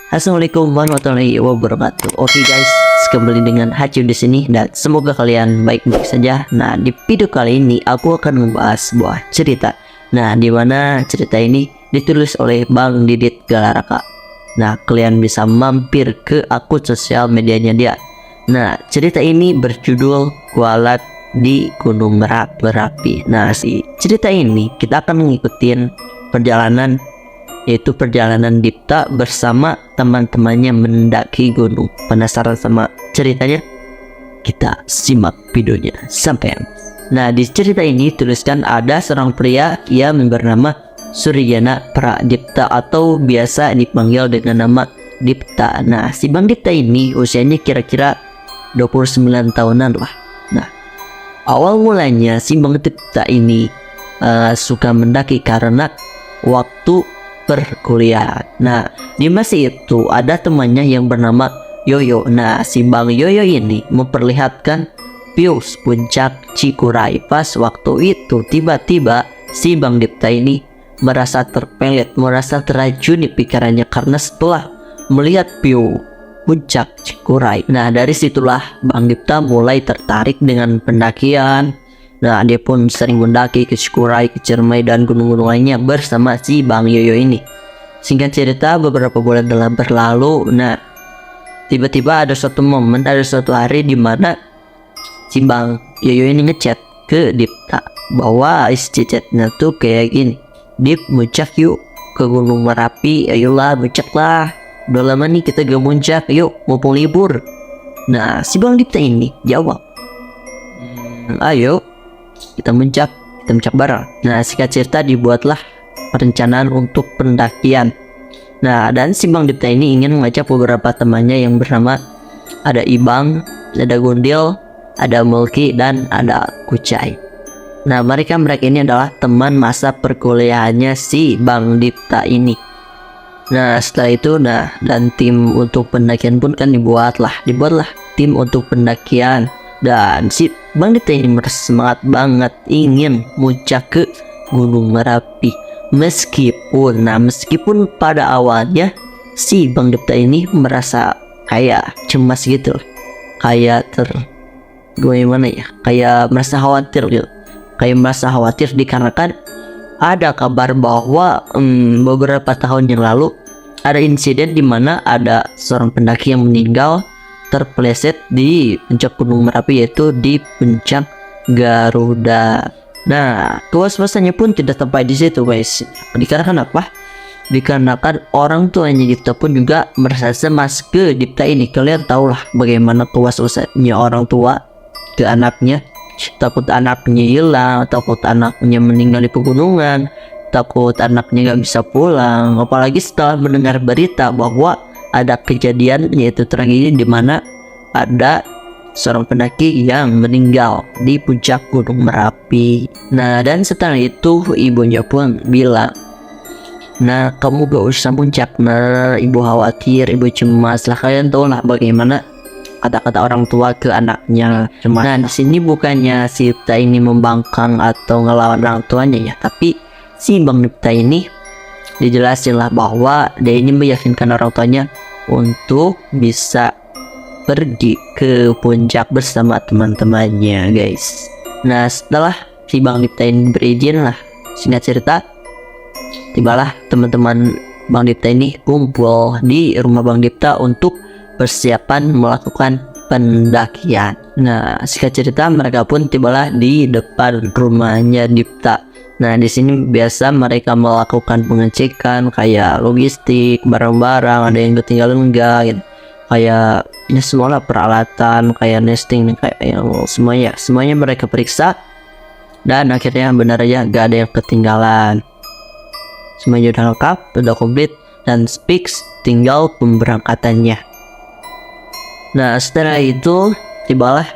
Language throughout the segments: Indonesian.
Assalamualaikum warahmatullahi wabarakatuh. Oke guys, kembali dengan Hacu di sini dan semoga kalian baik-baik saja. Nah, di video kali ini aku akan membahas sebuah cerita. Nah, di mana cerita ini ditulis oleh Bang Didit Galaraka. Nah, kalian bisa mampir ke akun sosial medianya dia. Nah, cerita ini berjudul Kualat di Gunung Merapi. Nah, si cerita ini kita akan mengikutin perjalanan, yaitu perjalanan Dipta bersama teman-temannya mendaki gunung. Penasaran sama ceritanya? Kita simak videonya sampai habis. Nah, di cerita ini tuliskan ada seorang pria yang bernama Suryana Pradipta atau biasa dipanggil dengan nama Dipta. Nah, si Bang Dipta ini usianya kira-kira 29 tahunan lah. Nah, awal mulanya si Bang Dipta ini suka mendaki karena waktu perkuliahan. Nah, di masa itu ada temannya yang bernama Yoyo. Nah, si Bang Yoyo ini memperlihatkan views puncak Cikuray. Pas waktu itu tiba-tiba si Bang Dipta ini merasa terpelet, merasa teracuni pikirannya karena setelah melihat view puncak Cikuray. Nah, dari situlah Bang Dipta mulai tertarik dengan pendakian. Nah, dia pun sering mendaki ke Cikuray, ke Ciremai, dan gunung-gunung lainnya bersama si Bang Yoyo ini. Singkat cerita, beberapa bulan telah berlalu. Nah, tiba-tiba ada suatu momen, ada suatu hari di mana si Bang Yoyo ini ngechat ke Dipta bahwa isi chatnya tuh kayak gini: "Dip, muncak yuk ke Gunung Merapi, ayolah muncak lah. Udah lama nih kita gak muncak, yuk mumpung libur." Nah, si Bang Dipta ini jawab, "Ayo kita muncak bareng." Nah, singkat cerita dibuatlah perencanaan untuk pendakian. Nah, dan si Bang Dipta ini ingin mengajak beberapa temannya yang bernama ada Ibang, ada Gundil, ada Mulki, dan ada Kucai. Nah, mereka ini adalah teman masa perkuliahannya si Bang Dipta ini. Nah, setelah itu dan tim untuk pendakian pun kan dibuatlah tim untuk pendakian. Dan si Bang Dipta ini merasa semangat banget ingin muncak ke Gunung Merapi. Meskipun pada awalnya si Bang Dipta ini merasa kayak cemas gitu, kayak kayak merasa khawatir dikarenakan ada kabar bahwa beberapa tahun yang lalu ada insiden di mana ada seorang pendaki yang meninggal terpeleset di puncak Gunung Merapi, yaitu di puncak Garuda. Nah, kewas-wasannya pun tidak sampai di situ guys. Dikarenakan apa? Dikarenakan orang tuanya Dipta pun juga merasa cemas ke Dipta ini. Kalian tahulah bagaimana kewas-wasannya orang tua ke anaknya. Takut anaknya hilang, takut anaknya meninggal di pegunungan, takut anaknya gak bisa pulang. Apalagi setelah mendengar berita bahwa ada kejadian, yaitu tragedi di mana ada seorang pendaki yang meninggal di puncak Gunung Merapi. Nah, dan setelah itu ibunya pun bilang, "Nah, kamu gak usah muncak, nah, ibu khawatir, ibu cemas." Lah, kalian tahu lah bagaimana kata-kata orang tua ke anaknya. Nah, di sini bukannya si Dipta ini membangkang atau ngelawan orang tuanya ya, tapi si Bang Dipta ini dijelasin lah bahwa dia ini meyakinkan orang tuanya untuk bisa pergi ke puncak bersama teman-temannya guys. Nah, setelah si Bang Dipta ini berizin lah, singkat cerita tibalah teman-teman Bang Dipta ini kumpul di rumah Bang Dipta untuk persiapan melakukan pendakian. Nah, singkat cerita mereka pun tibalah di depan rumahnya Dipta. Nah, di sini biasa mereka melakukan pengecekan kayak logistik, barang-barang, ada yang ketinggalan enggak gitu. Kayak ini semualah peralatan, kayak nesting, kayak yang semuanya mereka periksa. Dan akhirnya benar aja gak ada yang ketinggalan. Semuanya udah lengkap, udah komplit dan fix, tinggal pemberangkatannya. Nah, setelah itu tibalah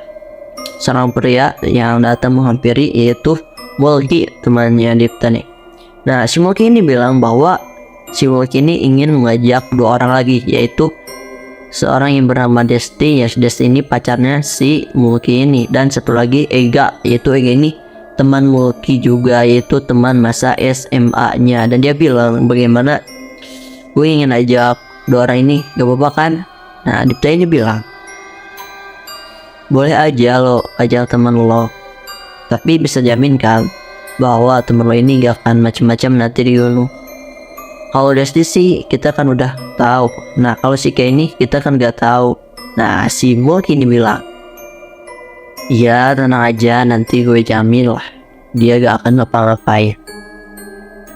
seorang pria yang datang menghampiri, yaitu Mulki, temannya Dipta nih. Nah, si Mulki ini bilang bahwa si Mulki ini ingin mengajak dua orang lagi, yaitu seorang yang bernama Desti, ya Desti ini pacarnya si Mulki ini, dan satu lagi Ega, yaitu Ega ini teman Mulki juga, yaitu teman masa SMA-nya. Dan dia bilang bagaimana gue ingin ajak dua orang ini gak apa-apa kan? Nah Dipta ini bilang, boleh aja lo ajak teman lo, tapi bisa jamin kan bahwa temen lo ini gak akan macam-macam nanti di gunung. Kalau Desti sih kita kan udah tahu. Nah kalau si Kay ini kita kan gak tahu. Nah si Mulk ini bilang, iya tenang aja, nanti gue jamin lah dia gak akan ngapa-ngapain.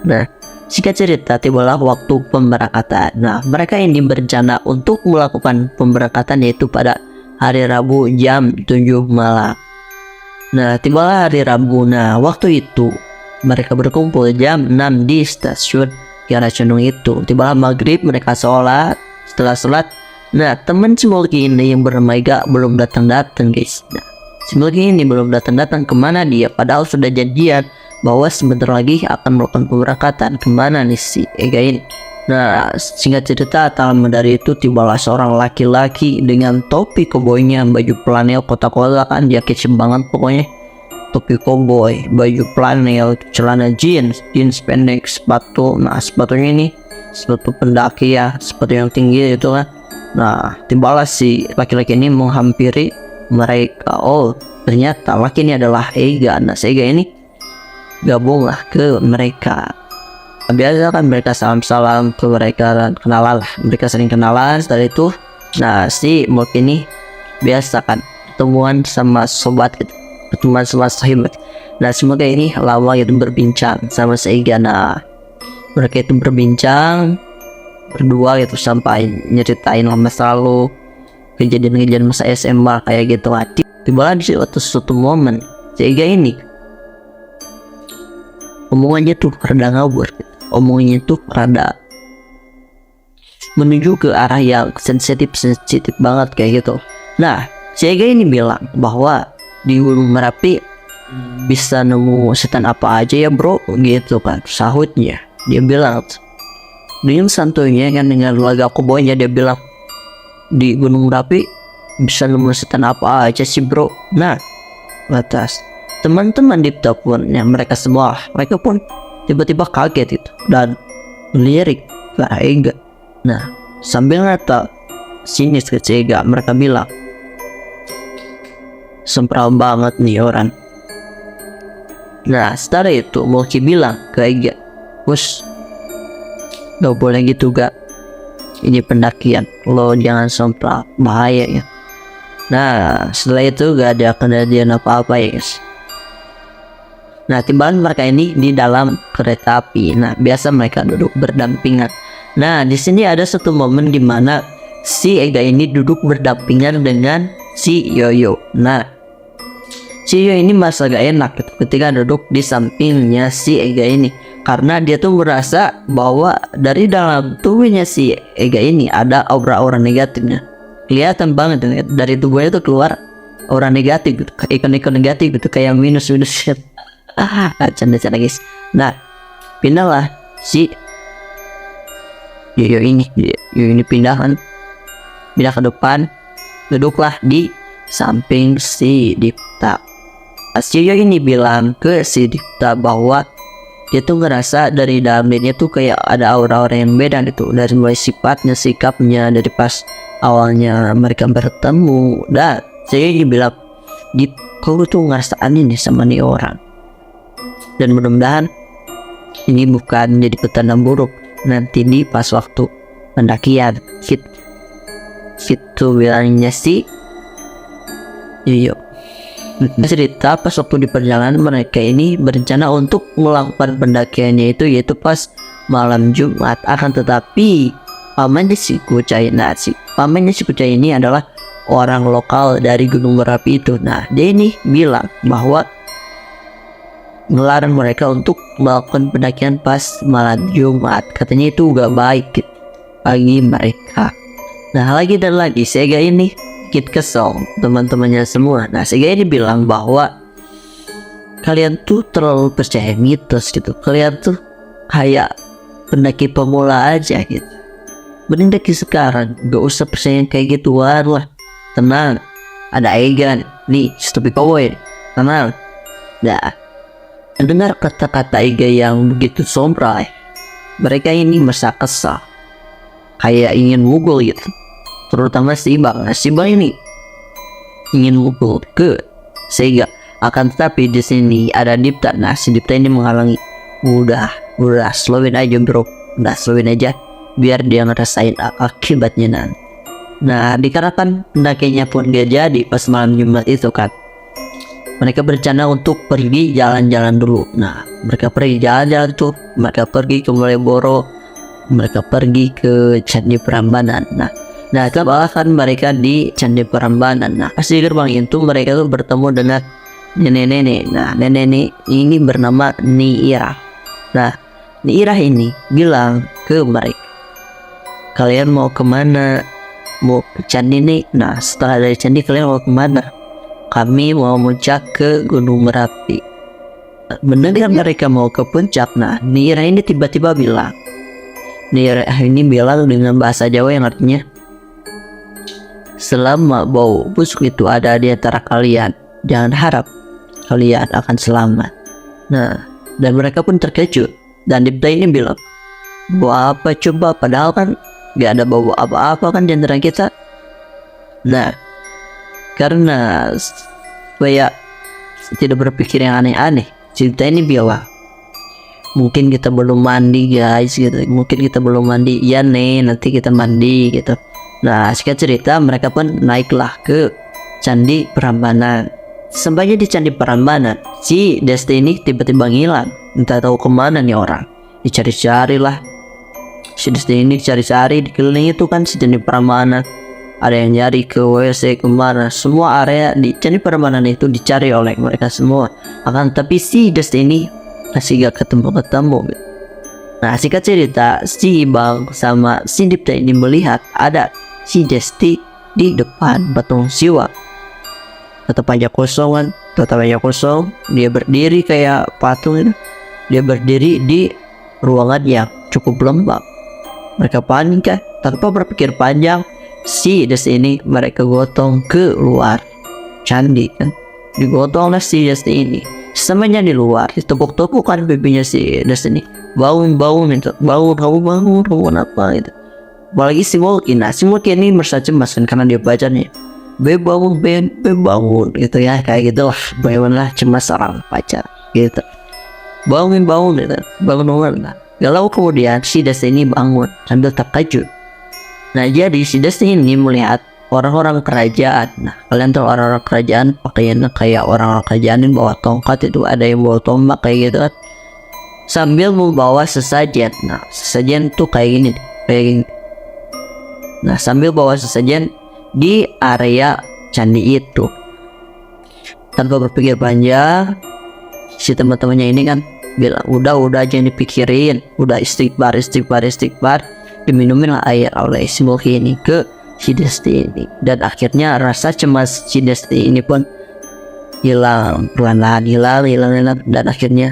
Nah singkat cerita, tibalah waktu pemberangkatan. Nah mereka ini berencana untuk melakukan pemberangkatan yaitu pada hari Rabu jam 7 malam. Nah tibalah hari Rabu. Nah waktu itu mereka berkumpul jam 6 di stasiun Kiara Condong itu. Tibalah maghrib mereka sholat. Setelah sholat, nah temen si Mulki ini yang bernama Ega belum datang-datang guys. Nah si Mulki ini belum datang-datang. Kemana dia? Padahal sudah janjian bahwa sebentar lagi akan melakukan pemberangkatan. Kemana nih si Ega ini? Nah singkat cerita, tak lama dari itu tibalah seorang laki-laki dengan topi koboynya, baju flanel kotak-kotak kan, jaket banget pokoknya, topi koboi, baju flanel, celana jeans pendek, sepatu. Nah sepatunya ini sepatu pendaki ya, sepatu yang tinggi itu kan. Nah tibalah si laki-laki ini menghampiri mereka. Oh ternyata laki ini adalah Ega. Nah si Ega ini gabunglah ke mereka. Biasa kan mereka salam-salam ke mereka dan kenalan lah, mereka sering kenalan. Setelah itu nah si Mulk ini biasa kan pertemuan sama sobat gitu, pertemuan sama sahabat. Nah semoga ini lama gitu berbincang sama si Ega. Nah mereka itu berbincang berdua gitu sampai nyeritain masa lalu, kejadian-kejadian masa SMA kayak gitu. Tiba-tiba di suatu momen si Ega ini omongannya tuh rada ngawur gitu. Omongannya tuh rada menuju ke arah yang sensitif banget kayak gitu. Nah si Ega ini bilang bahwa di Gunung Merapi bisa nemu setan apa aja ya bro gitu kan, sahutnya. Dia bilang dengan santuinya kan, dengan laga koboynya dia bilang, di Gunung Merapi bisa nemu setan apa aja sih bro. Nah lantas teman-teman Dipta pun ya, mereka pun tiba-tiba kaget itu dan melirik ke Ega. Nah sambil ngata sinis ke Ega, mereka bilang, sempral banget nih orang. Nah setelah itu Mulki bilang ke Ega, bos gak boleh gitu gak, ini pendakian, lo jangan sempral, bahaya ya. Nah setelah itu gak ada kejadian apa-apa ya guys. Nah timbangan mereka ini di dalam kereta api. Nah biasa mereka duduk berdampingan. Nah di sini ada satu momen di mana si Ega ini duduk berdampingan dengan si Yoyo. Nah si Yoyo ini merasa gak enak gitu ketika duduk di sampingnya si Ega ini, karena dia tuh merasa bahwa dari dalam tubuhnya si Ega ini ada aura-aura negatifnya. Kelihatan banget dari tubuhnya tuh keluar aura negatif gitu, ikon-ikon negatif gitu, kayak minus canda-canda guys. Nah pindahlah si Yoyo ini pindah ke depan, duduklah di samping si Dipta. Si Yoyo ini bilang ke si Dipta bahwa dia tuh ngerasa dari dalam dirinya tuh kayak ada aura-aura yang beda gitu, dari mulai sifatnya, sikapnya, dari pas awalnya mereka bertemu. Dan si Yoyo ini bilang, Dip, kau tuh ngerasa aneh nih sama nih orang, dan mudah-mudahan ini bukan jadi petanda buruk nanti di pas waktu pendakian. Gitu bilangnya si Yoyo. Cerita pas waktu di perjalanan mereka ini berencana untuk melakukan pendakiannya itu yaitu pas malam Jumat. Akan tetapi pamannya si Kucai ini adalah orang lokal dari Gunung Merapi itu. Nah dia ini bilang bahwa melarang mereka untuk melakukan pendakian pas malam Jumat. Katanya itu gak baik bagi mereka. Nah lagi dan lagi si Ega ini sedikit kesel teman-temannya semua. Nah si Ega ini bilang bahwa kalian tuh terlalu percaya mitos gitu, kalian tuh kayak pendaki pemula aja gitu. Mending daki sekarang, gak usah percaya kayak gituan lah. Tenang, ada Ega nih, stop cowboy, tenang. Nah mendengar kata-kata Ega yang begitu sombray, mereka ini merasa kesal. kayak ingin mukul gitu, terutama si Bang. Nah, si Bang ini ingin mukul ke Sega, akan tetapi di sini ada Dipta. Nah, si Dipta ini menghalangi. Udah slowin aja bro, udah slowin aja biar dia ngerasain akibatnya nanti. Nah, dikarenakan pendakinya pun gak jadi pas malam Jumat itu kan, mereka berencana untuk pergi jalan-jalan dulu. Nah, mereka pergi jalan-jalan tuh, mereka pergi ke Malioboro, mereka pergi ke Candi Prambanan. Nah setelah kan mereka di Candi Prambanan. Nah, pas di gerbang itu mereka tuh bertemu dengan nenek-nenek. Nah, nenek ini bernama Nyi Irah. Nah, Nyi Irah ini bilang ke mereka, kalian mau kemana? Mau ke candi nih. Nah, setelah dari candi kalian mau kemana? Kami mau muncak ke Gunung Merapi. Mendengar mereka mau ke puncak, nah Nyi Irah ini tiba-tiba bilang, Nyi Irah ini bilang dengan bahasa Jawa yang artinya, selama bau busuk itu ada di antara kalian, jangan harap kalian akan selamat. Nah, dan mereka pun terkejut. Dan Dipta ini bilang, bau apa coba? Padahal kan gak ada bau apa-apa kan di antara kita. Nah, karena supaya tidak berpikir yang aneh-aneh, Dipta ini bilang, mungkin kita belum mandi guys gitu, mungkin kita belum mandi. Ya nih, nanti kita mandi gitu. Nah, singkat cerita mereka pun naiklah ke Candi Prambanan. Sampainya di Candi Prambanan, si Desti ini tiba-tiba ngilang. Entah tahu kemana nih orang. Dicari-cari lah, si Desti ini cari-cari dikelilingi itu kan si Candi Prambanan. Ada yang nyari ke WC kemana. Semua area di Candi Prambanan itu dicari oleh mereka semua. Akan tapi si Desti ini masih gak ketemu. Nah, singkat cerita, si Bang sama si Dipta ini melihat ada si Desti di depan patung Siwa. Tetap aja kosong, dia berdiri kayak patung itu. Dia berdiri di ruangan yang cukup lembab. Mereka panik kan, tanpa berpikir panjang, si Desti ini mereka gotong ke luar candi kan. Digotonglah si Desti ini. Semuanya di luar, ditepuk-tepuk kan pipinya si Desti ini. Bangun itu, bangun apa gitu. Apalagi si Mulki. Nah, si Mulki ini merasa cemas kan karena dia baca nih, bangun gitu ya, kayak gitu lah. Bagaimana cemas orang pacar gitu. Bangun gitu, bangun. Nah, galau kemudian si Desti ini bangun sambil terkejut. Nah, jadi si Desti ini melihat orang-orang kerajaan. Nah, kalian tahu orang-orang kerajaan pakaiannya kayak orang-orang kerajaan yang bawa tongkat itu, ada yang bawa tombak kayak gitu kan, sambil membawa sesajen. Nah, sesajen tuh kayak gini. Nah, sambil bawa sesajen di area candi itu. Tanpa berpikir panjang, si teman-temannya ini kan bilang, udah jangan dipikirin, udah istighfar, diminumin air oleh si Mulki ini ke si Desti ini. Dan akhirnya rasa cemas si Desti ini pun hilang, perlahan-lahan hilang, dan akhirnya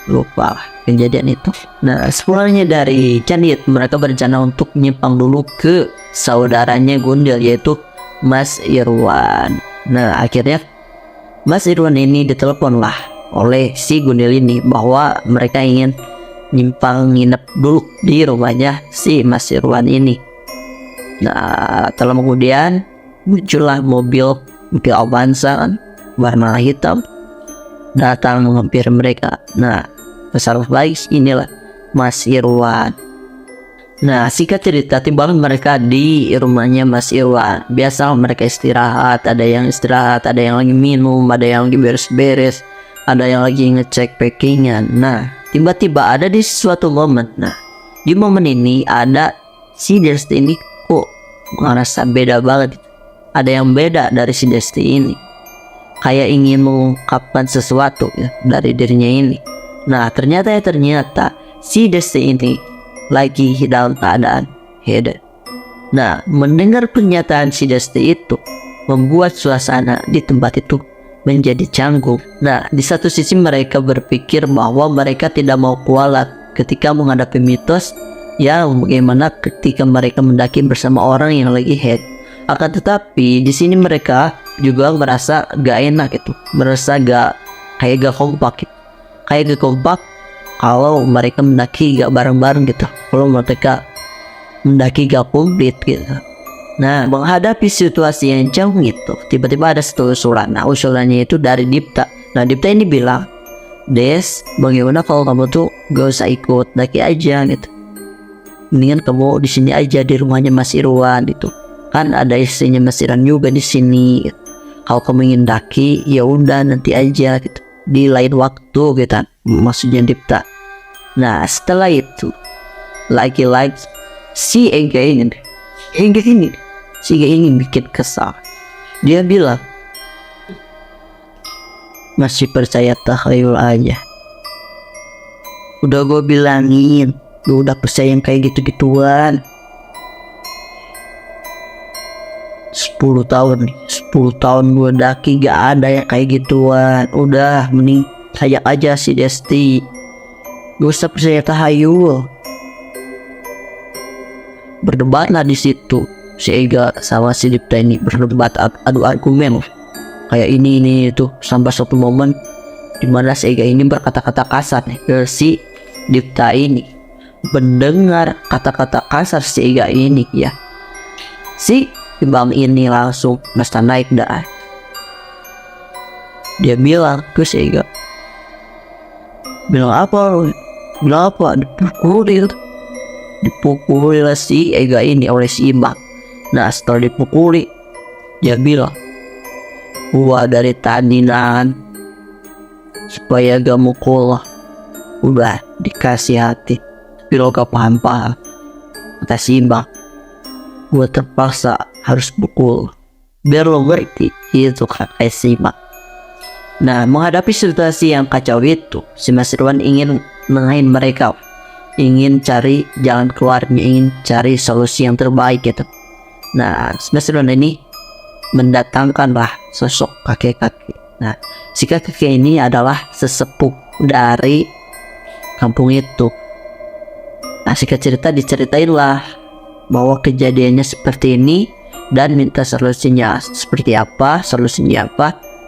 lupa kejadian itu. Nah, sepulangnya dari candi itu, mereka berencana untuk menyimpang dulu ke saudaranya Gundil, yaitu Mas Irwan. Nah, akhirnya Mas Irwan ini ditelepon lah oleh si Gundil ini bahwa mereka ingin nyimpang nginep dulu di rumahnya si Mas Irwan ini. Nah, setelah kemudian muncullah mobil Avanza kan, warna hitam datang menghampiri mereka. Nah, besar baik inilah Mas Irwan. Nah, singkat cerita, tibalah mereka di rumahnya Mas Irwan. Biasa mereka istirahat, ada yang lagi minum, ada yang lagi beres-beres, ada yang lagi ngecek packingan. Nah, tiba-tiba ada di suatu momen. Nah, di momen ini ada si Desti ini kok ngerasa beda banget. Ada yang beda dari si Desti ini, kayak ingin mengungkapkan sesuatu ya, dari dirinya ini. Nah, ternyata si Desti ini lagi dalam keadaan head. Nah, mendengar pernyataan si Desti itu membuat suasana di tempat itu menjadi canggung. Nah, di satu sisi mereka berpikir bahwa mereka tidak mau kualat ketika menghadapi mitos yang bagaimana ketika mereka mendaki bersama orang yang lagi head. Akan tetapi di sini mereka juga merasa gak enak itu, merasa gak kompak gitu. Kayak gak kompak kalau mereka mendaki gak bareng-bareng gitu. Kalau mereka mendaki gak komplit gitu. Nah, menghadapi situasi yang jauh itu, tiba-tiba ada satu usulan. Nah, usulannya itu dari Dipta. Nah, Dipta ini bilang, Des, bagaimana kalau kamu tuh gak usah ikut daki aja gitu. Mendingan kamu di sini aja di rumahnya Mas Irwan gitu. Kan ada istrinya Mas Irwan juga di sini. Gitu. Kalau kamu ingin daki, ya udah nanti aja gitu. Di lain waktu gitu. Maksudnya Dipta. Nah, setelah itu lagi-lagi si Ega ini bikin kesal. Dia bilang, masih percaya takhayul aja. Udah gue bilangin, lu udah percaya yang kayak gitu-gituan. 10 tahun nih, 10 tahun gue daki gak ada yang kayak gituan. Udah mending kayak aja si Desti. Gak usah percaya tahayul. Berdebatlah di situ si Ega sama si Dipta ini berdebat adu argumen kayak ini itu sampai suatu momen dimana si Ega ini berkata-kata kasar nih ke si Dipta ini. Mendengar kata-kata kasar si Ega ini ya, si Bang ini langsung nasta naik dah. Dia bilang ke si Ega, bilang apa? Dipukuli lah si Ega ini oleh si Ibang. Nah, setelah dipukuli, dia bilang, gua dari tadi nahan supaya gak mukul. Udah dikasih hati, tapi lo gak paham-paham. Kata si Ibang, gua terpaksa harus pukul biar lo ngerti. Itu kata si Ibang. Nah, menghadapi situasi yang kacau itu, si Mas Irwan ingin mengain mereka, ingin cari jalan keluarnya, ingin cari solusi yang terbaik gitu. Nah, Mas Irwan ini mendatangkanlah sosok kakek-kakek. Nah, si kakek ini adalah sesepuh dari kampung itu. Nah, singkat cerita diceritainlah bahwa kejadiannya seperti ini dan minta solusinya seperti apa,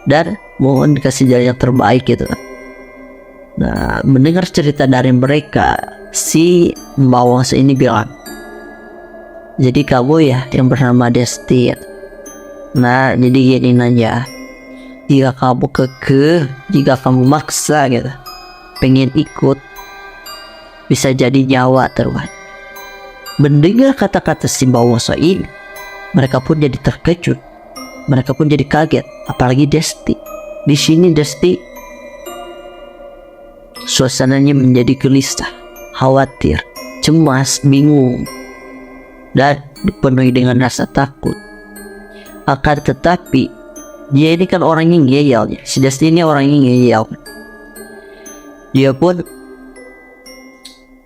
dan mohon dikasih jalan yang terbaik gitu. Nah, mendengar cerita dari mereka, si Mbak ini bilang, jadi kamu ya yang bernama Desti. Nah, jadi gini aja, jika kamu jika kamu maksa gitu, pengen ikut, bisa jadi nyawa teruai. Mendengar kata-kata si Mbak ini, mereka pun jadi terkejut, mereka pun jadi kaget, apalagi Desti. Di sini Desti suasananya menjadi gelisah, khawatir, cemas, bingung, dan dipenuhi dengan rasa takut. Akan tetapi dia ini kan orang yang ngeyel, si Desti ini orang yang ngeyel. Dia pun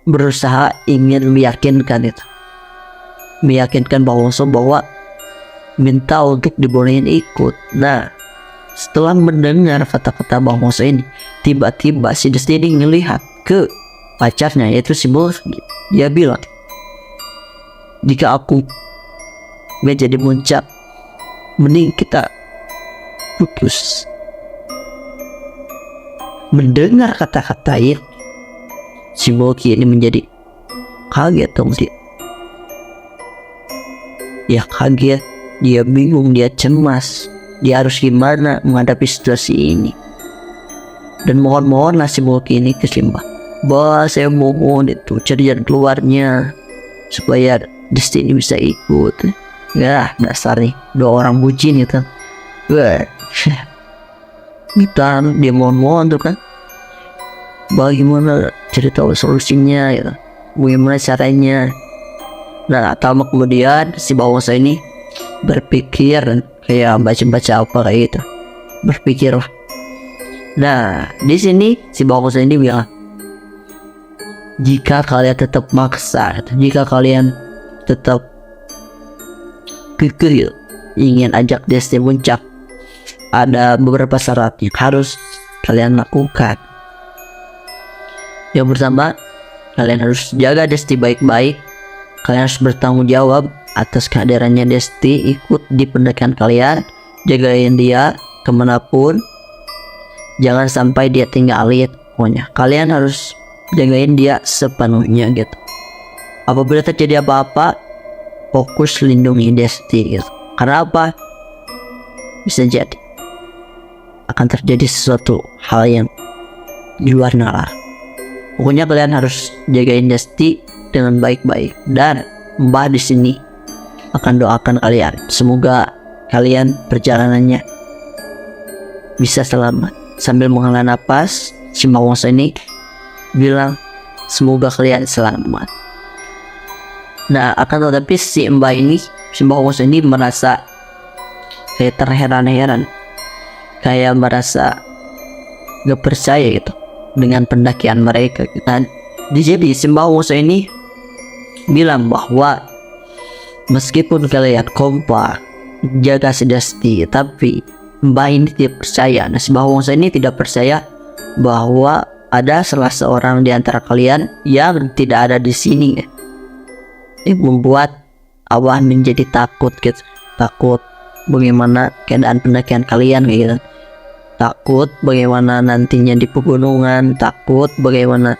berusaha ingin meyakinkan bahwa minta untuk dibolehin ikut. Nah, setelah mendengar kata-kata Bang Moso ini, tiba-tiba si Desti ini ngelihat ke pacarnya yaitu si Bos. Dia bilang, jika aku gak jadi muncak, mending kita putus. Mendengar kata-kata itu, si Boki ini menjadi kaget dong dia. Ya kaget, dia bingung, dia cemas. Dia harus gimana menghadapi situasi ini. Dan mohon-mohonlah si Boki ini ke Simba, Bah, saya mohon itu cari jalan keluarnya supaya Desti ini bisa ikut. Ya dasar nih dua orang bucin itu. Wah, kita dia mohon-mohon tuh kan, bagaimana cerita solusinya ya, bagaimana caranya. Nah, lama kemudian si Bawasa ini berpikir kayak baca-baca apa kayak gitu, berpikir lah. Nah, di sini si Bawasa ini bilang, jika kalian tetap maksa, jika kalian tetap kekeh ingin ajak Desti muncak, ada beberapa syarat yang harus kalian lakukan. Yang pertama, kalian harus jaga Desti baik-baik. Kalian harus bertanggung jawab atas kehadirannya Desti ikut di pendekan kalian. Jagain dia kemanapun, jangan sampai dia tinggalin. Pokoknya kalian harus jagain dia sepenuhnya gitu. apabila terjadi apa-apa, fokus lindungi Desti gitu. Karena apa? Bisa jadi akan terjadi sesuatu hal yang di luar nalar. Pokoknya kalian harus jagain Desti dengan baik-baik, dan Mbah di sini akan doakan kalian semoga kalian perjalanannya bisa selamat. Sambil menghela nafas, si Mbah Wongso ini bilang semoga kalian selamat. Nah, akan tetapi si Mbah Wongso ini merasa kayak terheran-heran, kayak merasa gak percaya gitu dengan pendakian mereka. Dan jadi si Mbah Wongso ini bilang bahwa meskipun kalian kompak jaga si Desti, tapi Mbah ini tidak percaya. Nah, si Mbah Wongso ini tidak percaya bahwa ada salah seorang di antara kalian yang tidak ada di sini. Ini membuat Abah menjadi takut gitu, takut bagaimana keadaan pendakian kalian gitu, takut bagaimana nantinya di pegunungan, takut bagaimana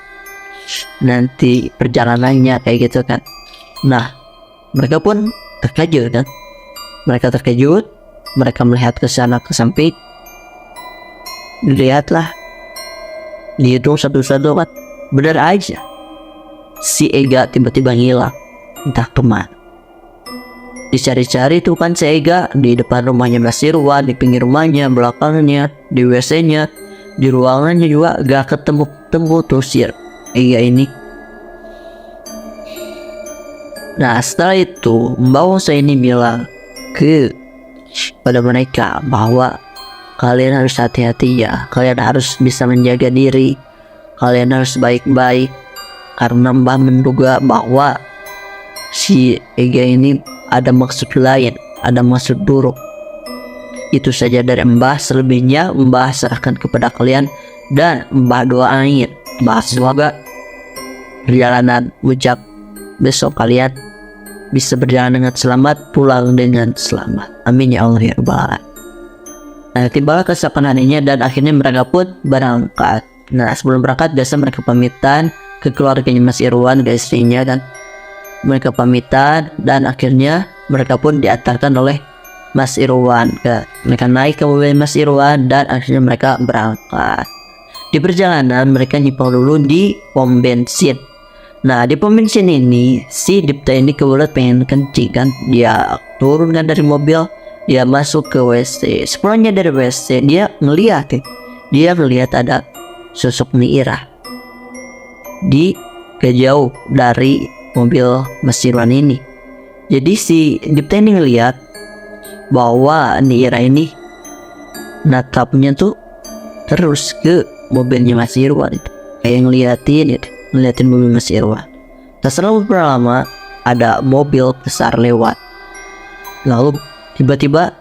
nanti perjalanannya kayak gitu kan. Nah, mereka pun terkejut kan, mereka melihat ke sana ke samping, lihatlah dihitung satu-satu kan, benar aja si Ega tiba-tiba ngilang entah kemana. Dicari-cari tuh kan si Ega di depan rumahnya Mas Irwan, di pinggir rumahnya, belakangnya, di WC-nya, di ruangannya juga gak ketemu tuh si Ega ini. Nah, setelah itu Mbah Wongso ini bilang pada mereka bahwa kalian harus hati-hati ya, kalian harus bisa menjaga diri, kalian harus baik-baik, karena Mbah menduga bahwa si Ega ini ada maksud lain, ada maksud buruk. Itu saja dari Mbah, selebihnya Mbah serahkan kepada kalian, dan Mbah doain Mbah semoga perjalanan Ujak besok kalian bisa berjalan dengan selamat, pulang dengan selamat. Amin ya Allah ya Rabbal Alamin. Nah, tibalah keesokan harinya dan akhirnya mereka pun berangkat. Nah, sebelum berangkat biasa mereka pamitan ke keluarganya Mas Irwan, ke istrinya kan. Mereka pamitan dan akhirnya mereka pun diantarkan oleh Mas Irwan. Mereka naik ke mobil Mas Irwan dan akhirnya mereka berangkat. Di perjalanan mereka nyimpang dulu di pom bensin. Nah, di pom bensin ini si Dipta ini kebetulan pengen kencing kan. Dia turun kan dari mobil, dia masuk ke WC. Sepulangnya dari WC dia ngeliat ada sosok Nyi Irah di kejauh dari mobil Mas Irwan ini. Jadi si Dipta ini ngeliat bahwa Nyi Irah ini natapnya tuh terus ke mobilnya Mas Irwan itu, kayak ngeliatin mobil Mas Irwan. Tak selang beberapa lama ada mobil besar lewat, lalu tiba-tiba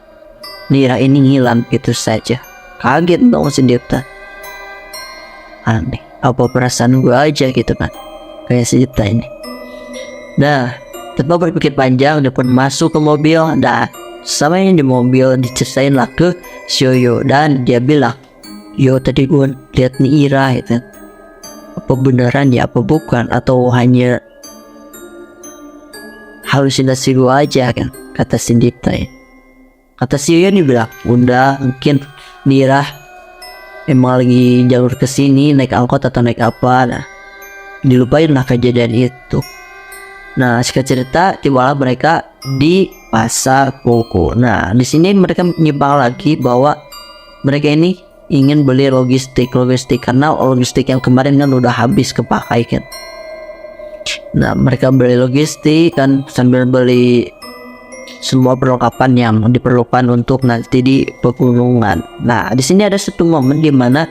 Nyi Irah ini ngilang gitu saja. Kaget dong si Dipta, aneh, apa perasaan gue aja gitu kan, kayak si Dipta ini. Nah, tanpa berpikir panjang dia pun masuk ke mobil dan sama yang di mobil diceritain lah ke Yoyo, dan dia bilang, yo tadi gue lihat Nyi Irah itu, apa beneran ya apa bukan, atau hanya halusinasi gue aja kan, kata si Dipta ya. Kata si Yoyo ini bilang, udah mungkin Nyi Irah emang lagi jalur kesini naik angkot atau naik apa, nah dilupain lah kejadian itu. Nah, singkat cerita tibalah mereka di pasar Koko. Nah, di sini mereka nyimpang lagi bahwa mereka ini ingin beli logistik karena logistik yang kemarin kan udah habis kepakai kan. Nah, mereka beli logistik kan sambil beli semua perlengkapan yang diperlukan untuk nanti di pegunungan. Nah, di sini ada satu momen di mana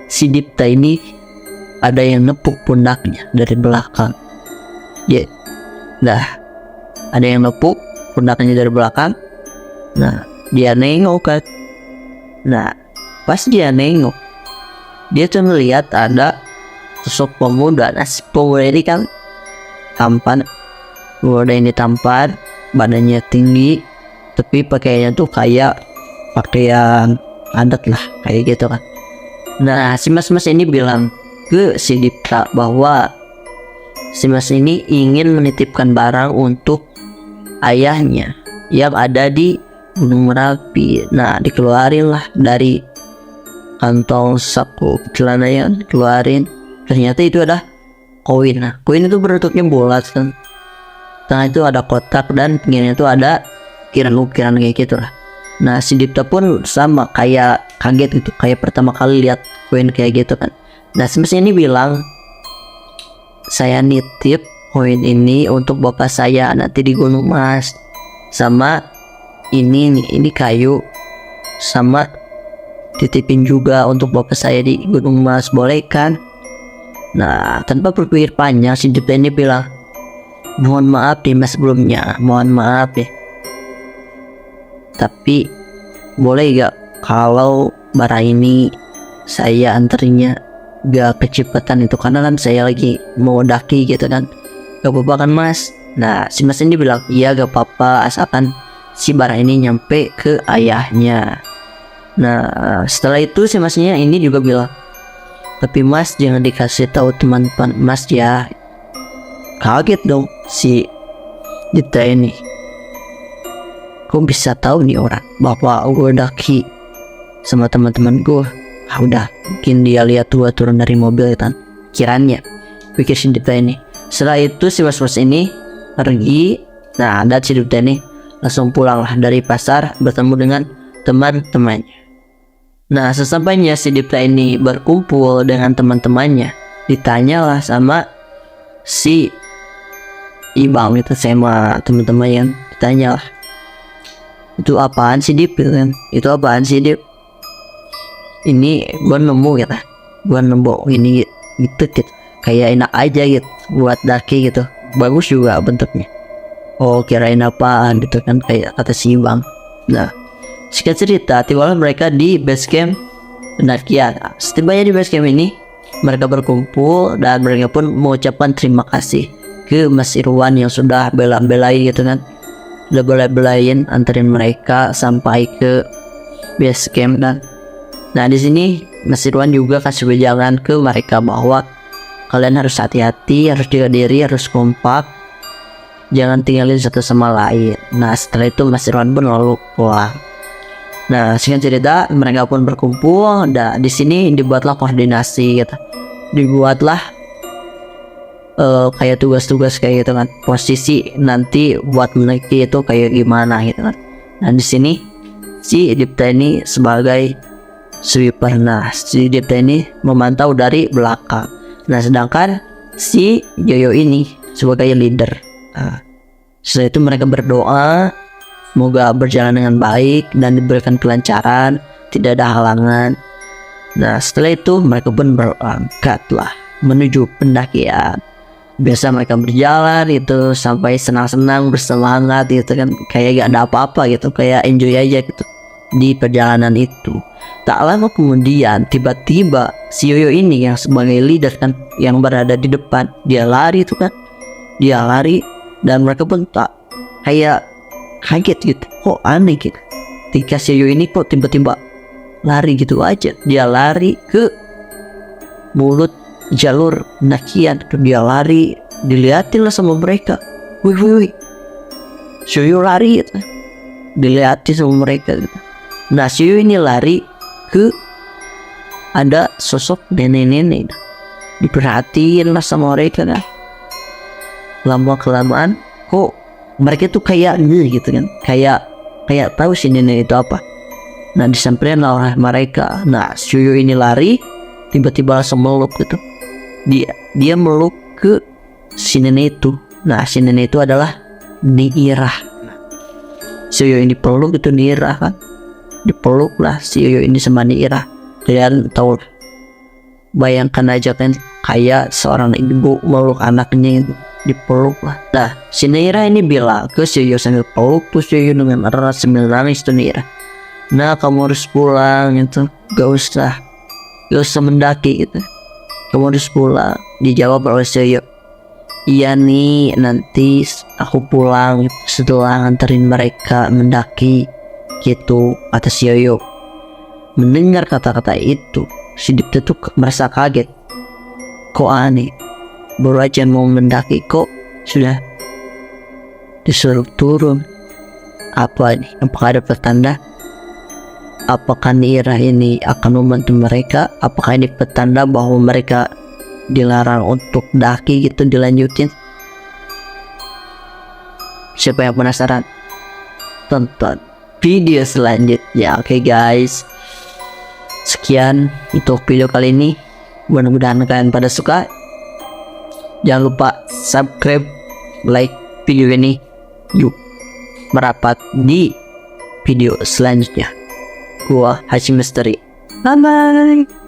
si Dipta ini ada yang nepuk pundaknya dari belakang. Nah, ada yang nepuk pundaknya dari belakang. Nah, dia nengok kan. Nah, pas dia nengok, dia tuh melihat ada sosok pemuda. Nah, si pemuda ini kan tampan. Pemuda ini tampan, badannya tinggi, tapi pakaiannya tuh kayak pakaian adat lah, kayak gitu kan. Nah, si mas-mas ini bilang ke si Dipta bahwa si Mas ini ingin menitipkan barang untuk ayahnya yang ada di Gunung Merapi. Nah, dikeluarin lah dari kantong saku celana yang keluarin. Ternyata itu ada koin. Nah, koin itu bentuknya bulat kan. Tengah itu ada kotak dan pinggirnya itu ada ukiran-ukiran kayak gitu lah. Nah, si Dipta pun sama kayak kaget gitu, kayak pertama kali lihat koin kayak gitu kan. Nah, si Mas ini bilang, saya nitip koin ini untuk bapak saya nanti di Gunung Mas. Sama ini nih, ini kayu, sama titipin juga untuk bapak saya di Gunung Mas, boleh kan? Nah, tanpa berpikir panjang si Dipta ini bilang, mohon maaf nih Mas sebelumnya, mohon maaf ya, tapi boleh gak kalau barang ini saya anterinya gak kecepatan itu, karena kan saya lagi mau daki gitu kan. Gak apa-apa kan Mas? Nah, si Mas ini bilang, iya gak apa-apa asalkan si barang ini nyampe ke ayahnya. Nah, setelah itu si Masnya ini juga bilang, tapi Mas jangan dikasih tahu teman-teman Mas ya. Kaget dong si Dita ini, kok bisa tahu nih orang bahwa gue daki sama teman-teman gue? Udah mungkin dia lihat tua turun dari mobil kan, kiranya pikir si Dita ini. Setelah itu si Mas ini pergi. Nah, dan si Dita ini langsung pulang lah dari pasar bertemu dengan teman-temannya. Nah, sesampainya si Dipta ini berkumpul dengan teman-temannya, ditanyalah sama si Ibang itu sama teman-teman yang ditanya lah, itu apaan sih Dip kan? Itu apaan sih Dip? Ini gua nemu gitu, gua nemu ini gitu, kayak enak aja gitu buat daki gitu, bagus juga bentuknya. Oh, kirain apaan gitu kan, kayak kata si Ibang. Nah, singkat cerita, tibalah mereka di base camp pendakian. Setibanya di base camp ini, mereka berkumpul dan mereka pun mengucapkan terima kasih ke Mas Irwan yang sudah bela-belain gitu kan, udah bela-belain anterin mereka sampai ke base camp. Dan nah di sini Mas Irwan juga kasih wejangan ke mereka bahwa kalian harus hati-hati, harus jaga diri, harus kompak, jangan tinggalin satu sama lain. Nah, setelah itu Mas Irwan pun lalu pulang. Nah, singkat cerita mereka pun berkumpul dan di sini dibuatlah koordinasi gitu. Dibuatlah kayak tugas-tugas kayak gitu kan, posisi nanti buat meneki itu kayak gimana gitu kan. Nah, di sini si Dipta ini sebagai sweeper. Nah, si Dipta ini memantau dari belakang. Nah, sedangkan si Yoyo ini sebagai leader. Nah, setelah itu mereka berdoa semoga berjalan dengan baik dan diberikan kelancaran, tidak ada halangan. Nah, setelah itu mereka pun berangkat lah menuju pendakian. Biasa mereka berjalan itu sampai senang-senang, bersemangat gitu kan, kayak gak ada apa-apa gitu, kayak enjoy aja gitu di perjalanan itu. Tak lama kemudian tiba-tiba si Yoyo ini yang sebagai leader kan, yang berada di depan, dia lari itu kan, dia lari dan mereka pun tak kayak kaget gitu, kok aneh gitu, ketika si Yoyo ini kok tiba-tiba lari gitu aja. Dia lari ke mulut jalur pendakian, dia lari, dilihatin lah sama mereka, wih Yoyo lari gitu, dilihatin sama mereka gitu. Nah, Yoyo ini lari ke ada sosok nenek-nenek, diperhatiin lah sama mereka kan. Lama kelamaan kok mereka tuh kayak gitu kan, kayak tahu si nenek itu apa. Nah, disamperin lah oleh mereka. Nah, Yoyo ini lari, tiba-tiba langsung meluk gitu. Dia meluk ke si nenek itu. Nah, si nenek itu adalah Nyi-Irah. Si Yoyo ini peluk itu Nyi-Irah kan, dipeluk lah si Yoyo ini sama Nyi-Irah. Kalian tahu, bayangkan aja kan, kayak seorang ibu meluk anaknya itu, dipeluk lah. Nah, si Nyi-Irah ini bilang ke si Yoyo sambil peluk tuh si Yoyo dengan erat sambil nangis tuh Nyi-Irah. Nah, kamu harus pulang gitu, gak usah mendaki gitu, kamu harus pulang. Dijawab oleh si Yoyo, iya nih, nanti aku pulang setelah nganterin mereka mendaki gitu, kata si Yoyo. Mendengar kata-kata itu, si Dipta tuh merasa kaget, kok aneh, baru aja mau mendaki kok sudah disuruh turun. Apa ini? Apakah ada pertanda? Apakah Nira ini akan membantu mereka? Apakah ini pertanda bahwa mereka dilarang untuk daki gitu, dilanjutin? Siapa yang penasaran? Tonton video selanjutnya. Oke guys, sekian untuk video kali ini. Mudah-mudahan kalian pada suka. Jangan lupa subscribe, like video ini. Yuk merapat di video selanjutnya. Gua Hashim Misteri. Bye bye.